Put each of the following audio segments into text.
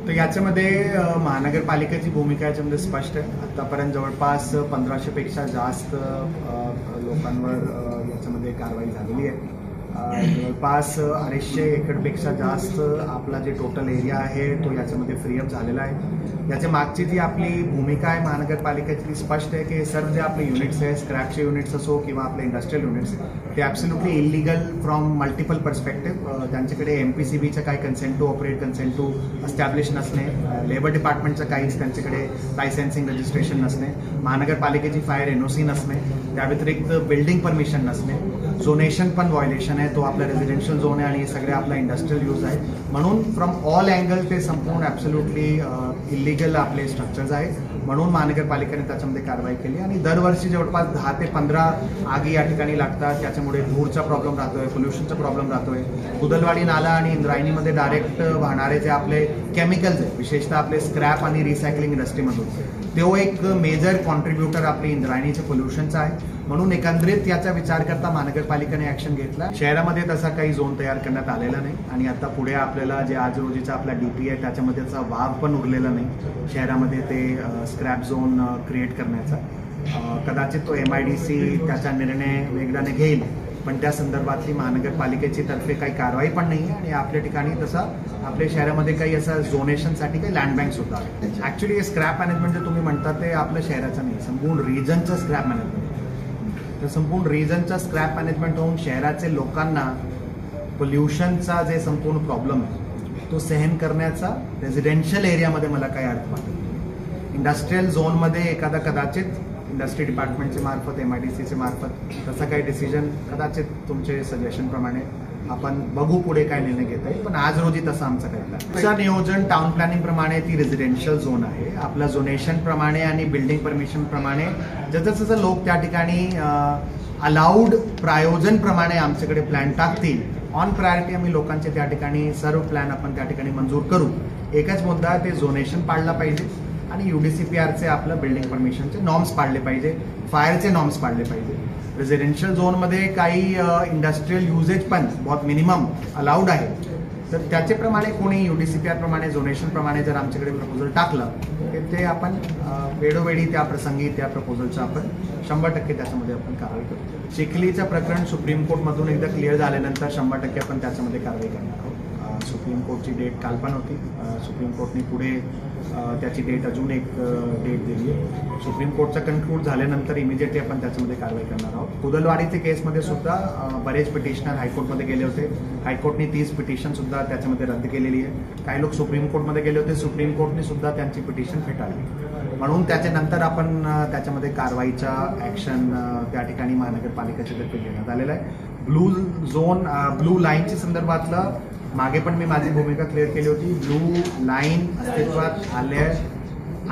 तर याच्यामध्ये महानगरपालिकेची भूमिका याच्यामध्ये स्पष्ट आहे। आतापर्यंत जवळपास 1500 पेक्षा जास्त लोकांवर याच्यामध्ये कारवाई झालेली आहे। जवळपास 250 एकरपेक्षा जास्त आपला जे टोटल एरिया आहे तो याच्यामध्ये फ्री अप झालेला आहे। याच्या मागची जी आपली भूमिका आहे महानगरपालिकेची स्पष्ट आहे की सर्व जे आपले युनिट्स आहे, स्क्रॅपचे युनिट्स असो किंवा आपले इंडस्ट्रियल युनिट्स, ते absolutely illegal from multiple perspective. त्यांच्याकडे MPCBचं काही consent to operate, consent to establish नसणे, लेबर डिपार्टमेंटचं काहीच त्यांच्याकडे लायसेन्सिंग रजिस्ट्रेशन नसणे, महानगरपालिकेची फायर NOC नसणे, त्या व्यतिरिक्त बिल्डिंग परमिशन नसणे, झोनेशन पण व्हायोलेशन आहे, तो आपला रेसिडेन्शियल झोन आहे आणि सगळे आपला इंडस्ट्रियल यूज आहे। म्हणून फ्रॉम ऑल अँगल ते संपूर्ण ॲब्सोल्युटली इलिगल आपले स्ट्रक्चर्स आहेत। म्हणून महानगरपालिकेने त्याच्यामध्ये कारवाई केली आणि दरवर्षी जवळपास 10 ते 15 आगी या ठिकाणी लागतात। त्याच्यामुळे धूरचा प्रॉब्लेम राहतोय, पोल्युशनचा प्रॉब्लेम राहतोय। कुदलवाडी नाला आणि इंद्रायणीमध्ये डायरेक्ट वाहणारे जे आपले केमिकल्स आहेत, विशेषतः आपले स्क्रॅप आणि रिसायकलिंग इंडस्ट्रीमधून, तो एक मेजर कॉन्ट्रीब्युटर आपली इंद्रायणीच्या पोल्युशनचा आहे। म्हणून एकंदरीत याचा विचार करता महानगरपालिकेने ऍक्शन घेतला। शहरामध्ये तसा काही झोन तयार करण्यात आलेला नाही आणि आता पुढे आपल्याला जे आज रोजीचा आपला DP आहे त्याच्यामध्ये त्याचा वाव पण उरलेला नाही शहरामध्ये ते स्क्रॅप झोन क्रिएट करण्याचा। कदाचित तो MIDC त्याचा निर्णय वेगळ्याने घेईल, पण त्या संदर्भातली महानगरपालिकेची तर्फे काही कारवाई पण नाही आणि आपल्या ठिकाणी तसं आपल्या शहरामध्ये काही असं झोनेशनसाठी काही लँड बँक सुद्धा आहे। ऍक्च्युली स्क्रॅप मॅनेजमेंट जे तुम्ही म्हणता ते आपल्या शहराचं नाही, संपूर्ण रिजनचं स्क्रॅप मॅनेजमेंट। तर संपूर्ण रिजनचा स्क्रॅप मॅनेजमेंट होऊन शहराचे लोकांना पोल्युशनचा जे संपूर्ण प्रॉब्लेम आहे तो सहन करण्याचा रेसिडेन्शियल एरियामध्ये मला काही अर्थ वाटत नाही। इंडस्ट्रियल झोनमध्ये एखादा कदाचित इंडस्ट्री डिपार्टमेंटचे मार्फत, MIDCचे मार्फत तसा काही डिसिजन कदाचित तुमचे सजेशनप्रमाणे आपण बघू पुढे काय निर्णय घेता येईल, पण आज रोजी तसं आमचं काही नाही। तुमचं नियोजन टाउन प्लॅनिंग प्रमाणे ती रेसिडेन्शियल झोन आहे। आपलं झोनेशन प्रमाणे आणि बिल्डिंग परमिशन प्रमाणे जसं जसं लोक त्या ठिकाणी अलाउड प्रायोजन प्रमाणे आमच्याकडे प्लॅन टाकतील, ऑन प्रायोरिटी आम्ही लोकांचे त्या ठिकाणी सर्व प्लॅन आपण त्या ठिकाणी मंजूर करू। एकच मुद्दा, ते झोनेशन पाळला पाहिजे आणि UDCPRचे आपलं बिल्डिंग परमिशनचे नॉर्म्स पाळले पाहिजे, फायरचे नॉर्म्स पाळले पाहिजे। रेसिडेन्शियल झोनमध्ये काही इंडस्ट्रियल युजेज पण बहुत मिनिमम अलाउड आहे, तर त्याच्याप्रमाणे कोणी UDCPR प्रमाणे, झोनेशन प्रमाणे जर आमच्याकडे प्रपोजल टाकलं ते आपण वेळोवेळी त्या प्रसंगी त्या प्रपोजलचं आपण 100% त्याच्यामध्ये आपण कारवाई करू। चिखलीचं प्रकरण सुप्रीम कोर्टमधून एकदा क्लिअर झाल्यानंतर 100% आपण त्याच्यामध्ये कारवाई करणार आहोत। सुप्रीम कोर्टची डेट काल पण होती, सुप्रीम कोर्टने पुढे त्याची डेट अजून एक डेट दिली आहे। सुप्रीम कोर्टचा कन्क्लूड झाल्यानंतर इमिजिएटली आपण त्याच्यामध्ये कारवाई करणार आहोत। कुदलवाडीचे केसमध्ये सुद्धा बरेच पिटिशनर हायकोर्टमध्ये गेले होते, हायकोर्टने 30 पिटिशन सुद्धा त्याच्यामध्ये रद्द केलेली आहे। काही लोक सुप्रीम कोर्टमध्ये गेले होते, सुप्रीम कोर्टने सुद्धा त्यांची पिटिशन फेटाळली। म्हणून त्याच्यानंतर आपण त्याच्यामध्ये कारवाईचा ऍक्शन त्या ठिकाणी महानगरपालिकेच्या तर्फे घेण्यात आलेला आहे। ब्लू झोन, ब्लू लाईनच्या संदर्भातलं मागे पण मी माझी भूमिका क्लिअर केली होती। ब्लू लाईन अस्तित्वात आल्या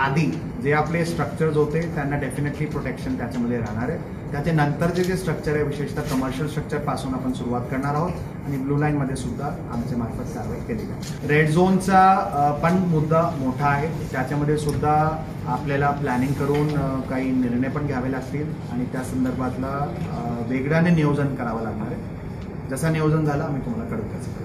आधी जे आपले स्ट्रक्चर्स होते त्यांना डेफिनेटली प्रोटेक्शन त्याच्यामध्ये राहणार आहे। त्याच्या नंतरचे जे स्ट्रक्चर आहे, विशेषतः कमर्शियल स्ट्रक्चर पासून आपण सुरुवात करणार आहोत आणि ब्लू लाईनमध्ये सुद्धा आमच्या मार्फत कारवाई केली आहे। रेड झोनचा पण मुद्दा मोठा आहे, त्याच्यामध्ये सुद्धा आपल्याला प्लॅनिंग करून काही निर्णय पण घ्यावे लागतील आणि त्या संदर्भातला वेगळ्याने नियोजन करावं लागणार आहे। जसं नियोजन झालं आम्ही तुम्हाला कळवू।